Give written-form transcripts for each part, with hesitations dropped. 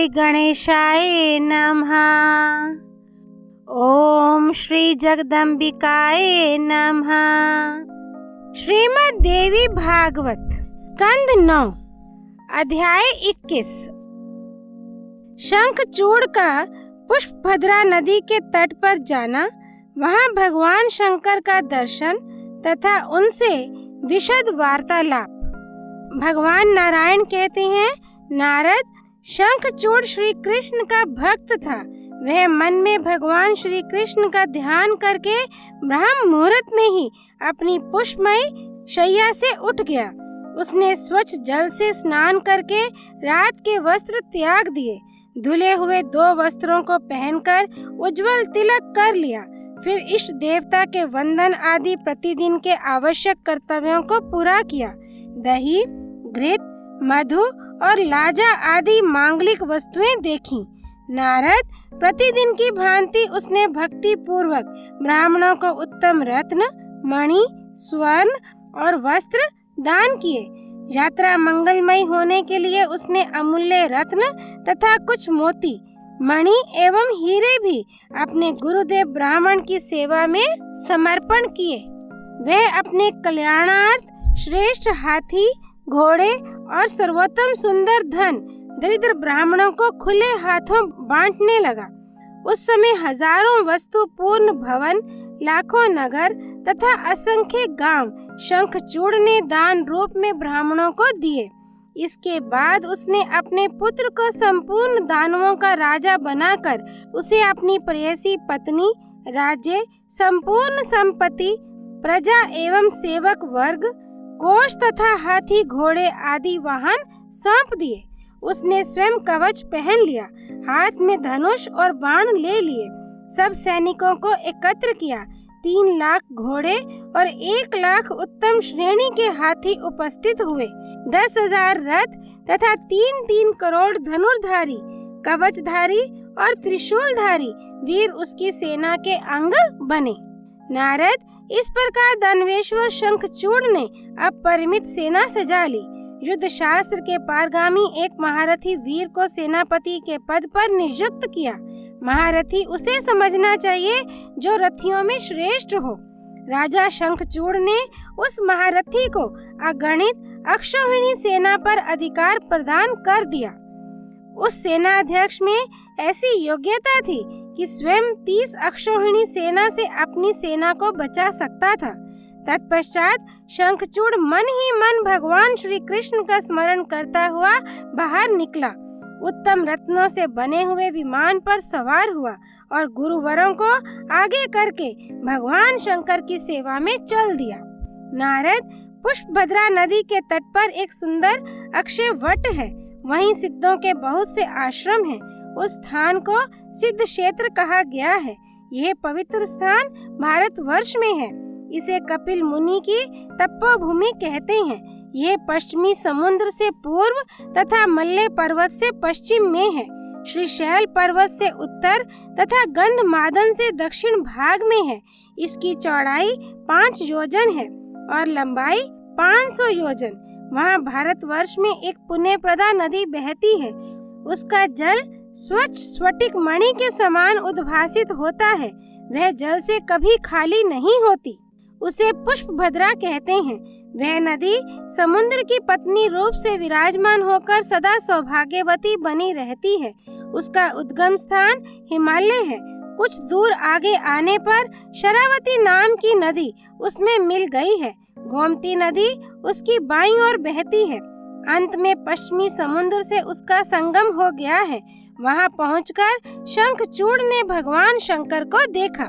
श्री गणेशाय नमः। ओम श्री जगदम्बिकाय नमः। श्रीमद् देवी भागवत स्कंद 9 अध्याय 21। शंखचूड़ का पुष्पभद्रा नदी के तट पर जाना, वहां भगवान शंकर का दर्शन तथा उनसे विशद वार्तालाप। भगवान नारायण कहते हैं, नारद, शंखचूड़ श्री कृष्ण का भक्त था। वह मन में भगवान श्री कृष्ण का ध्यान करके ब्रह्म मुहूर्त में ही अपनी पुष्पमयी शैया से उठ गया। उसने स्वच्छ जल से स्नान करके रात के वस्त्र त्याग दिए, धुले हुए 2 वस्त्रों को पहनकर उज्जवल तिलक कर लिया। फिर इष्ट देवता के वंदन आदि प्रतिदिन के आवश्यक कर्तव्यों को पूरा किया। दही, घृत, मधु और लाजा आदि मांगलिक वस्तुएं देखीं। नारद, प्रतिदिन की भांति उसने भक्ति पूर्वक ब्राह्मणों को उत्तम रत्न, मणि, स्वर्ण और वस्त्र दान किए। यात्रा मंगलमय होने के लिए उसने अमूल्य रत्न तथा कुछ मोती, मणि एवं हीरे भी अपने गुरुदेव ब्राह्मण की सेवा में समर्पण किए। वह अपने कल्याणार्थ श्रेष्ठ हाथी, घोड़े और सर्वोत्तम सुंदर धन दरिद्र ब्राह्मणों को खुले हाथों बांटने लगा। उस समय हजारों वस्तु पूर्ण भवन, लाखों नगर तथा असंख्य गांव शंखचूड़ ने दान रूप में ब्राह्मणों को दिए। इसके बाद उसने अपने पुत्र को संपूर्ण दानवों का राजा बनाकर उसे अपनी प्रेयसी पत्नी, राज्य, संपूर्ण संपत्ति, प्रजा एवं सेवक वर्ग, कोष तथा हाथी घोड़े आदि वाहन सौंप दिए। उसने स्वयं कवच पहन लिया, हाथ में धनुष और बाण ले लिए। सब सैनिकों को एकत्र किया। 3 लाख घोड़े और 1 लाख उत्तम श्रेणी के हाथी उपस्थित हुए। 10,000 रथ तथा 3-3 करोड़ धनुर्धारी, कवचधारी और त्रिशूलधारी वीर उसकी सेना के अंग बने। नारद, इस प्रकार दानवेश्वर शंखचूड़ ने अपरिमित सेना सजा ली। युद्ध शास्त्र के पारगामी एक महारथी वीर को सेनापति के पद पर नियुक्त किया। महारथी उसे समझना चाहिए जो रथियों में श्रेष्ठ हो। राजा शंखचूड़ ने उस महारथी को अगणित अक्षौहिणी सेना पर अधिकार प्रदान कर दिया। उस सेनाध्यक्ष में ऐसी योग्यता थी कि स्वयं 30 अक्षौहिणी सेना से अपनी सेना को बचा सकता था। तत्पश्चात शंखचूड़ मन ही मन भगवान श्री कृष्ण का स्मरण करता हुआ बाहर निकला। उत्तम रत्नों से बने हुए विमान पर सवार हुआ और गुरुवरों को आगे करके भगवान शंकर की सेवा में चल दिया। नारद, पुष्पभद्रा नदी के तट पर एक सुंदर अक्षय वट है। वहीं सिद्धों के बहुत से आश्रम हैं। उस स्थान को सिद्ध क्षेत्र कहा गया है। यह पवित्र स्थान भारतवर्ष में है। इसे कपिल मुनि की तपोभूमि कहते हैं। यह पश्चिमी समुद्र से पूर्व तथा मल्ले पर्वत से पश्चिम में है। श्रीशैल पर्वत से उत्तर तथा गंधमादन से दक्षिण भाग में है। इसकी चौड़ाई 5 योजन है और लंबाई 500 योजन। वहाँ भारतवर्ष में एक पुण्यप्रदा नदी बहती है। उसका जल स्वच्छ स्फटिक मणि के समान उद्भासित होता है। वह जल से कभी खाली नहीं होती। उसे पुष्पभद्रा कहते हैं। वह नदी समुद्र की पत्नी रूप से विराजमान होकर सदा सौभाग्यवती बनी रहती है। उसका उद्गम स्थान हिमालय है। कुछ दूर आगे आने पर शरावती नाम की नदी उसमें मिल गई है। गोमती नदी उसकी बाईं ओर बहती है। अंत में पश्चिमी समुद्र से उसका संगम हो गया है। वहां पहुंचकर शंखचूड़ ने भगवान शंकर को देखा।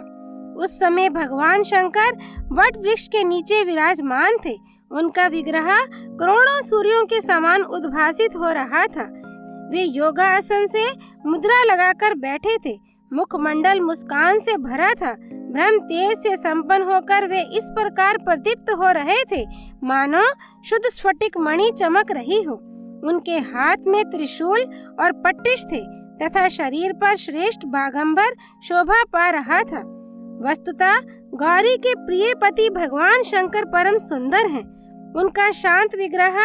उस समय भगवान शंकर वट वृक्ष के नीचे विराजमान थे। उनका विग्रह करोड़ों सूर्यों के समान उद्भासित हो रहा था। वे योगासन से मुद्रा लगाकर बैठे थे। मुखमंडल मुस्कान से भरा था। ब्रह्म तेज से संपन्न होकर वे इस प्रकार प्रदीप्त हो रहे थे मानो शुद्ध स्फटिक मणि चमक रही हो। उनके हाथ में त्रिशूल और पट्टिश थे तथा शरीर पर श्रेष्ठ बागंबर शोभा पा रहा था। वस्तुतः गौरी के प्रिय पति भगवान शंकर परम सुंदर हैं। उनका शांत विग्रह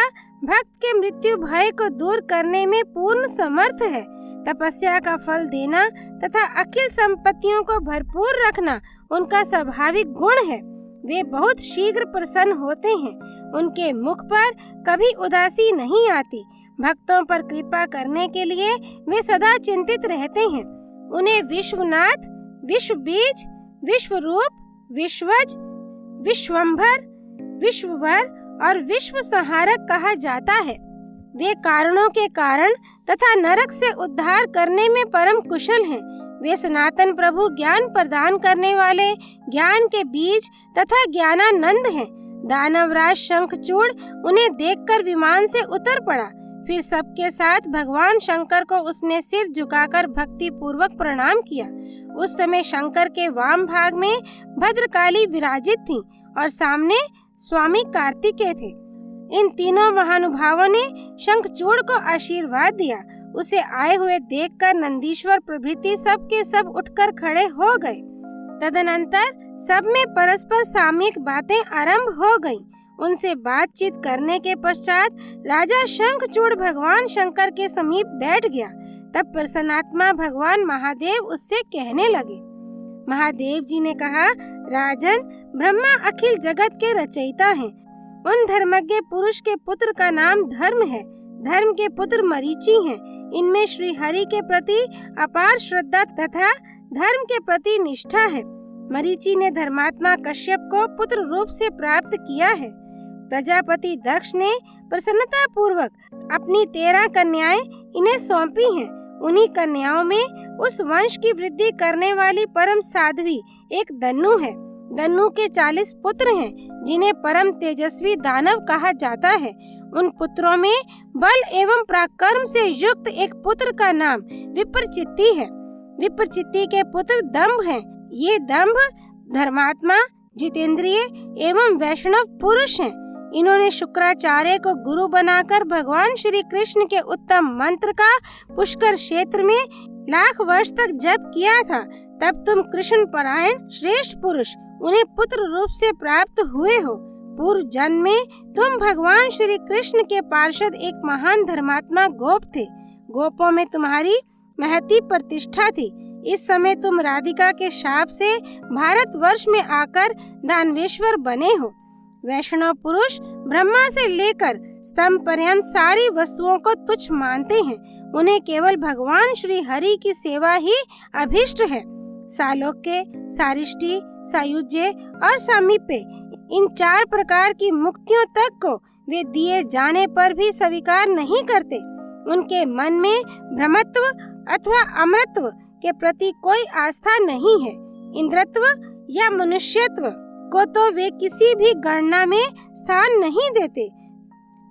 भक्त के मृत्यु भय को दूर करने में पूर्ण समर्थ है तपस्या का फल देना तथा अखिल संपत्तियों को भरपूर रखना उनका स्वाभाविक गुण है। वे बहुत शीघ्र प्रसन्न होते हैं। उनके मुख पर कभी उदासी नहीं आती। भक्तों पर कृपा करने के लिए वे सदा चिंतित रहते हैं। उन्हें विश्वनाथ, विश्व बीज, विश्वरूप, विश्वज, विश्वंभर, विश्ववर और विश्व संहारक कहा जाता है। वे कारणों के कारण तथा नरक से उद्धार करने में परम कुशल हैं। वे सनातन प्रभु ज्ञान प्रदान करने वाले ज्ञान के बीज तथा ज्ञानानंद हैं। दानवराज शंखचूड़ उन्हें देखकर विमान से उतर पड़ा। फिर सबके साथ भगवान शंकर को उसने सिर झुकाकर भक्ति पूर्वक प्रणाम किया। उस समय शंकर के वाम भाग में भद्रकाली विराजित थीं और सामने स्वामी कार्तिकेय थे। इन तीनों महानुभावों ने शंखचूड़ को आशीर्वाद दिया। उसे आए हुए देखकर नंदीश्वर प्रभृति सब के सब उठकर खड़े हो गए। तदनंतर सब में परस्पर सामयिक बातें आरंभ हो गईं। उनसे बातचीत करने के पश्चात राजा शंखचूड़ भगवान शंकर के समीप बैठ गया। तब प्रसन्नात्मा भगवान महादेव उससे कहने लगे। महादेव जी ने कहा, राजन, ब्रह्मा अखिल जगत के रचयिता हैं। उन धर्मज्ञ पुरुष के पुत्र का नाम धर्म है। धर्म के पुत्र मरीचि हैं। इनमें श्री हरि के प्रति अपार श्रद्धा तथा धर्म के प्रति निष्ठा है। मरीचि ने धर्मात्मा कश्यप को पुत्र रूप से प्राप्त किया है। प्रजापति दक्ष ने प्रसन्नता पूर्वक अपनी 13 कन्याएं इन्हें सौंपी हैं। उन्हीं कन्याओं में उस वंश की वृद्धि करने वाली परम साध्वी एक दन्नु है। दन्नु के 40 पुत्र हैं, जिन्हें परम तेजस्वी दानव कहा जाता है। उन पुत्रों में बल एवं पराक्रम से युक्त एक पुत्र का नाम विप्रचित्ति है। विप्रचित्ति के पुत्र दंभ हैं। ये दंभ धर्मात्मा, जितेंद्रिय एवं वैष्णव पुरुष हैं। इन्होंने शुक्राचार्य को गुरु बनाकर भगवान श्री कृष्ण के उत्तम मंत्र का पुष्कर क्षेत्र में लाख वर्ष तक जप किया था। तब तुम कृष्ण परायण श्रेष्ठ पुरुष उन्हें पुत्र रूप से प्राप्त हुए हो। पूर्व जन्म में तुम भगवान श्री कृष्ण के पार्षद एक महान धर्मात्मा गोप थे। गोपों में तुम्हारी महती प्रतिष्ठा थी। इस समय तुम राधिका के शाप से भारतवर्ष में आकर दानवेश्वर बने हो। वैष्णव पुरुष ब्रह्मा से लेकर स्तंभ पर्यंत सारी वस्तुओं को तुच्छ मानते हैं। उन्हें केवल भगवान श्री हरि की सेवा ही अभिष्ट है। सालोक्य, सारिष्टि, सायुज्य और सामीप्य, इन 4 प्रकार की मुक्तियों तक को वे दिए जाने पर भी स्वीकार नहीं करते। उनके मन में ब्रह्मत्व अथवा अमरत्व के प्रति कोई आस्था नहीं है। इंद्रत्व या मनुष्यत्व को तो वे किसी भी गणना में स्थान नहीं देते।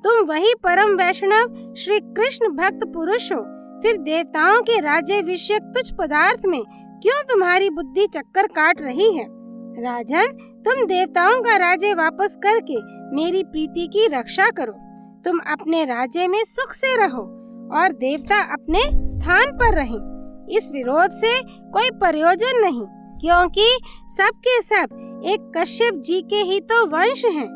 तुम वही परम वैष्णव श्री कृष्ण भक्त पुरुष हो। फिर देवताओं के राज्य विषयक तुच्छ पदार्थ में क्यों तुम्हारी बुद्धि चक्कर काट रही है? राजन, तुम देवताओं का राज्य वापस करके मेरी प्रीति की रक्षा करो। तुम अपने राज्य में सुख से रहो और देवता अपने स्थान पर रहें। इस विरोध से कोई प्रयोजन नहीं, क्योंकि सब के सब एक कश्यप जी के ही तो वंश हैं।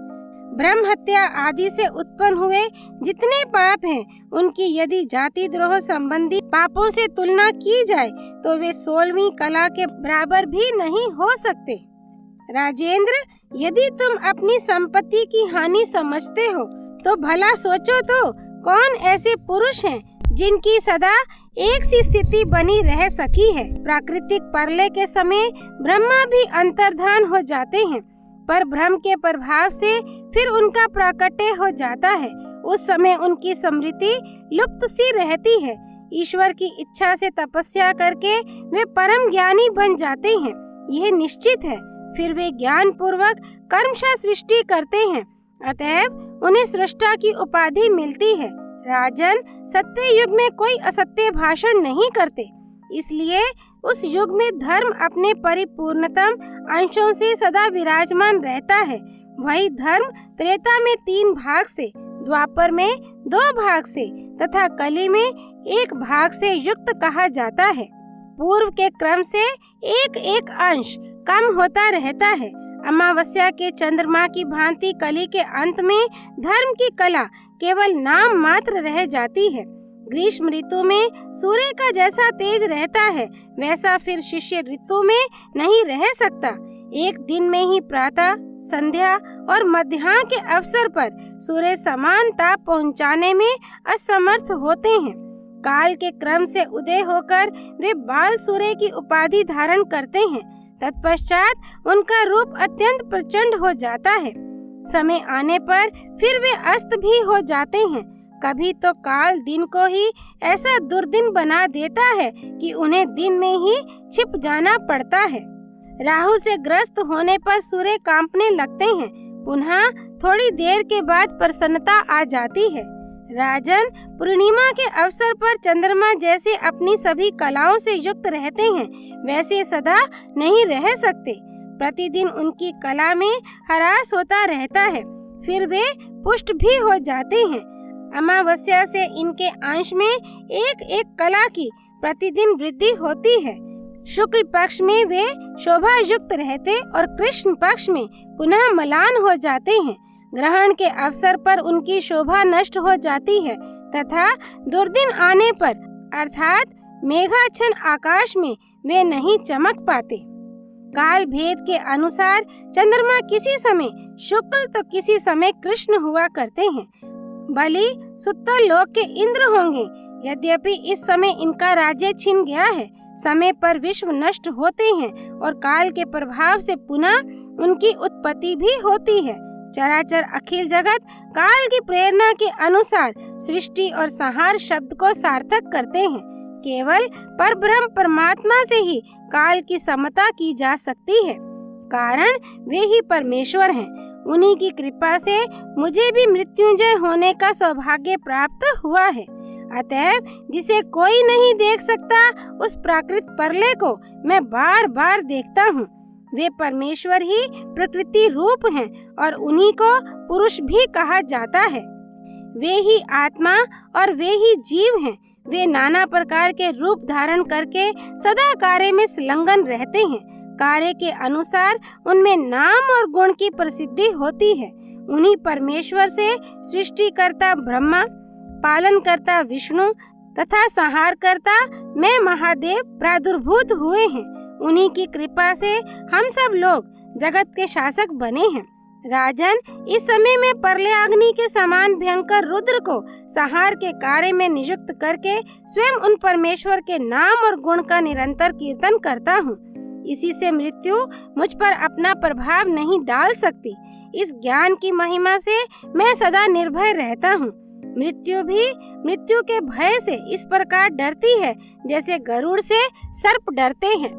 ब्रह्म हत्या आदि से उत्पन्न हुए जितने पाप हैं, उनकी यदि जाति द्रोह संबंधी पापों से तुलना की जाए तो वे 16वीं कला के बराबर भी नहीं हो सकते। राजेंद्र, यदि तुम अपनी संपत्ति की हानि समझते हो तो भला सोचो तो कौन ऐसे पुरुष हैं जिनकी सदा एक सी स्थिति बनी रह सकी है। प्राकृतिक प्रलय के समय ब्रह्मा भी अंतर्धान हो जाते हैं, पर भ्रम के प्रभाव से फिर उनका प्राकट्य हो जाता है। उस समय उनकी स्मृति लुप्त सी रहती है। ईश्वर की इच्छा से तपस्या करके वे परम ज्ञानी बन जाते हैं, यह निश्चित है। फिर वे ज्ञान पूर्वक कर्मशः सृष्टि करते हैं, अतएव उन्हें सृष्टा की उपाधि मिलती है। राजन, सत्य युग में कोई असत्य भाषण नहीं करते, इसलिए उस युग में धर्म अपने परिपूर्णतम अंशों से सदा विराजमान रहता है। वही धर्म त्रेता में 3 भाग से, द्वापर में 2 भाग से तथा कली में 1 भाग से युक्त कहा जाता है। पूर्व के क्रम से एक अंश कम होता रहता है। अमावस्या के चंद्रमा की भांति कली के अंत में धर्म की कला केवल नाम मात्र रह जाती है। ग्रीष्म ऋतु में सूर्य का जैसा तेज रहता है वैसा फिर शिष्य ऋतु में नहीं रह सकता। एक दिन में ही प्रातः, संध्या और मध्याह्न के अवसर पर सूर्य समान ताप पहुंचाने में असमर्थ होते हैं। काल के क्रम से उदय होकर वे बाल सूर्य की उपाधि धारण करते हैं। तत्पश्चात उनका रूप अत्यंत प्रचंड हो जाता है। समय आने पर फिर वे अस्त भी हो जाते हैं। कभी तो काल दिन को ही ऐसा दुर्दिन बना देता है कि उन्हें दिन में ही छिप जाना पड़ता है। राहु से ग्रस्त होने पर सूर्य कांपने लगते हैं। पुनः थोड़ी देर के बाद प्रसन्नता आ जाती है। राजन, पूर्णिमा के अवसर पर चंद्रमा जैसे अपनी सभी कलाओं से युक्त रहते हैं वैसे सदा नहीं रह सकते। प्रतिदिन उनकी कला में ह्रास होता रहता है, फिर वे पुष्ट भी हो जाते हैं। अमावस्या से इनके अंश में एक एक कला की प्रतिदिन वृद्धि होती है। शुक्ल पक्ष में वे शोभा युक्त रहते और कृष्ण पक्ष में पुनः म्लान हो जाते हैं। ग्रहण के अवसर पर उनकी शोभा नष्ट हो जाती है तथा दुर्दिन आने पर अर्थात मेघाच्छन्न आकाश में वे नहीं चमक पाते। काल भेद के अनुसार चंद्रमा किसी समय शुक्ल तो किसी समय कृष्ण हुआ करते हैं। बलि सुत्तर लोक के इंद्र होंगे। यद्यपि इस समय इनका राज्य छिन गया है, समय पर विश्व नष्ट होते हैं और काल के प्रभाव से पुनः उनकी उत्पत्ति भी होती है। चराचर अखिल जगत काल की प्रेरणा के अनुसार सृष्टि और संहार शब्द को सार्थक करते हैं। केवल परब्रह्म परमात्मा से ही काल की समता की जा सकती है, कारण वे ही परमेश्वर हैं। उन्हीं की कृपा से मुझे भी मृत्युंजय होने का सौभाग्य प्राप्त हुआ है। अतएव जिसे कोई नहीं देख सकता उस प्राकृत परले को मैं बार बार देखता हूँ। वे परमेश्वर ही प्रकृति रूप हैं और उन्हीं को पुरुष भी कहा जाता है। वे ही आत्मा और वे ही जीव हैं। वे नाना प्रकार के रूप धारण करके सदा कार्य में संलग्न रहते हैं। कार्य के अनुसार उनमें नाम और गुण की प्रसिद्धि होती है। उन्हीं परमेश्वर से सृष्टिकर्ता ब्रह्मा, पालनकर्ता विष्णु तथा संहारकर्ता मैं महादेव प्रादुर्भूत हुए हैं। उन्हीं की कृपा से हम सब लोग जगत के शासक बने हैं। राजन, इस समय में परलयाग्नि के समान भयंकर रुद्र को संहार के कार्य में नियुक्त करके स्वयं उन परमेश्वर के नाम और गुण का निरंतर कीर्तन करता हूँ। इसी से मृत्यु मुझ पर अपना प्रभाव नहीं डाल सकती। इस ज्ञान की महिमा से मैं सदा निर्भय रहता हूँ। मृत्यु भी मृत्यु के भय से इस प्रकार डरती है जैसे गरुड़ से सर्प डरते हैं।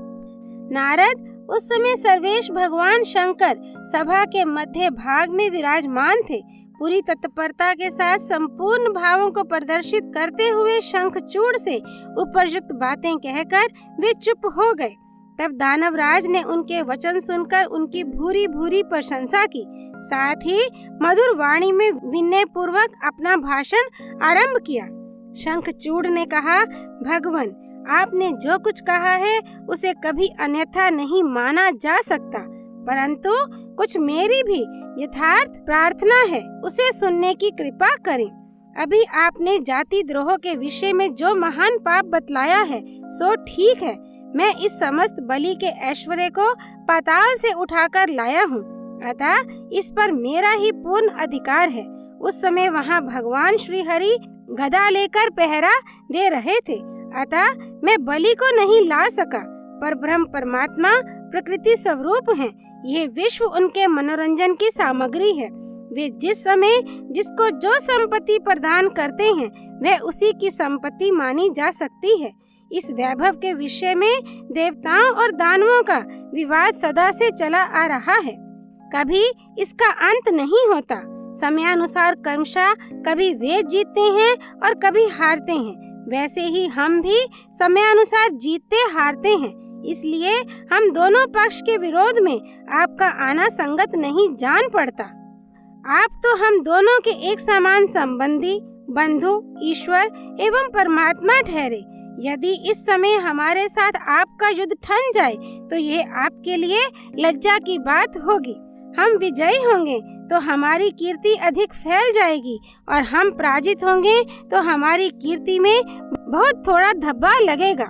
नारद, उस समय सर्वेश भगवान शंकर सभा के मध्य भाग में विराजमान थे। पूरी तत्परता के साथ संपूर्ण भावों को प्रदर्शित करते हुए शंखचूड़ से उपयुक्त बातें कहकर वे चुप हो गए। तब दानवराज ने उनके वचन सुनकर उनकी भूरी भूरी प्रशंसा की, साथ ही मधुर वाणी में विनय पूर्वक अपना भाषण आरंभ किया। शंखचूड़ ने कहा, भगवान, आपने जो कुछ कहा है उसे कभी अन्यथा नहीं माना जा सकता, परंतु कुछ मेरी भी यथार्थ प्रार्थना है, उसे सुनने की कृपा करें। अभी आपने जाति द्रोह के विषय में जो महान पाप बतलाया है सो ठीक है। मैं इस समस्त बलि के ऐश्वर्य को पाताल से उठाकर लाया हूँ, अतः इस पर मेरा ही पूर्ण अधिकार है। उस समय वहाँ भगवान श्री हरि गदा लेकर पहरा दे रहे थे, अतः मैं बलि को नहीं ला सका। पर ब्रह्म परमात्मा प्रकृति स्वरूप हैं। ये विश्व उनके मनोरंजन की सामग्री है। वे जिस समय जिसको जो संपत्ति प्रदान करते हैं वह उसी की संपत्ति मानी जा सकती है। इस वैभव के विषय में देवताओं और दानवों का विवाद सदा से चला आ रहा है, कभी इसका अंत नहीं होता। समयानुसार क्रमशः कभी वे जीतते हैं और कभी हारते हैं, वैसे ही हम भी समयानुसार जीतते हारते हैं। इसलिए हम दोनों पक्ष के विरोध में आपका आना संगत नहीं जान पड़ता। आप तो हम दोनों के एक समान संबंधी, बंधु, ईश्वर एवं परमात्मा ठहरे। यदि इस समय हमारे साथ आपका युद्ध ठन जाए तो यह आपके लिए लज्जा की बात होगी। हम विजयी होंगे तो हमारी कीर्ति अधिक फैल जाएगी और हम पराजित होंगे तो हमारी कीर्ति में बहुत थोड़ा धब्बा लगेगा।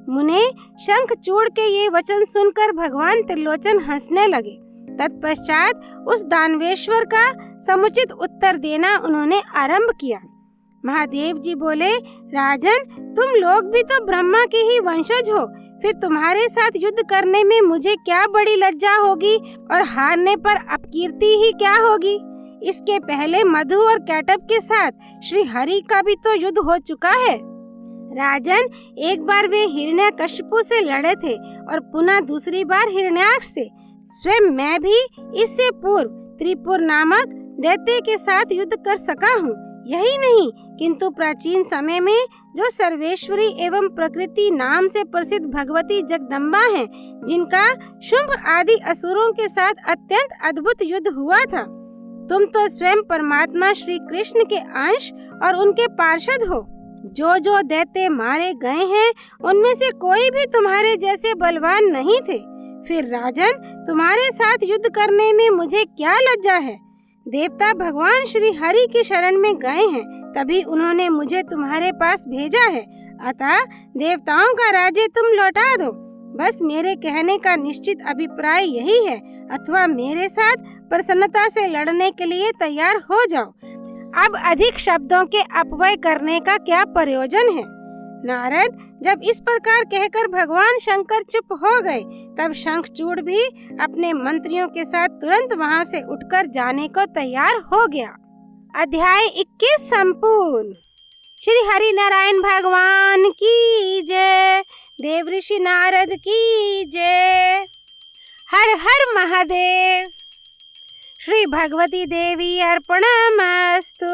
मुने शंखचूड़ के ये वचन सुनकर भगवान त्रिलोचन हंसने लगे। तत्पश्चात उस दानवेश्वर का समुचित उत्तर देना उन्होंने आरंभ किया। महादेव जी बोले, राजन, तुम लोग भी तो ब्रह्मा के ही वंशज हो, फिर तुम्हारे साथ युद्ध करने में मुझे क्या बड़ी लज्जा होगी और हारने पर अपकीर्ति ही क्या होगी। इसके पहले मधु और कैटब के साथ श्री हरि का भी तो युद्ध हो चुका है। राजन, एक बार वे हिरण्यकशिपु से लड़े थे और पुनः दूसरी बार हिरण्याक्ष से। स्वयं मैं भी इससे पूर्व त्रिपुर नामक दैत्य के साथ युद्ध कर सका हूँ। यही नहीं, किंतु प्राचीन समय में जो सर्वेश्वरी एवं प्रकृति नाम से प्रसिद्ध भगवती जगदम्बा हैं, जिनका शुंभ आदि असुरों के साथ अत्यंत अद्भुत युद्ध हुआ था। तुम तो स्वयं परमात्मा श्री कृष्ण के अंश और उनके पार्षद हो। जो जो दैत्य मारे गए हैं, उनमें से कोई भी तुम्हारे जैसे बलवान नहीं थे। फिर राजन, तुम्हारे साथ युद्ध करने में मुझे क्या लज्जा है। देवता भगवान श्री हरि की शरण में गए हैं, तभी उन्होंने मुझे तुम्हारे पास भेजा है। अतः देवताओं का राज्य तुम लौटा दो। बस मेरे कहने का निश्चित अभिप्राय यही है, अथवा मेरे साथ प्रसन्नता से लड़ने के लिए तैयार हो जाओ। अब अधिक शब्दों के अपव्यय करने का क्या प्रयोजन है। नारद, जब इस प्रकार कहकर भगवान शंकर चुप हो गए, तब शंखचूड़ भी अपने मंत्रियों के साथ तुरंत वहां से उठकर जाने को तैयार हो गया। अध्याय 21 संपूर्ण। श्री हरि नारायण भगवान की जय। देव ऋषि नारद की जय। हर हर महादेव। श्री भगवती देवी अर्पणमस्तु।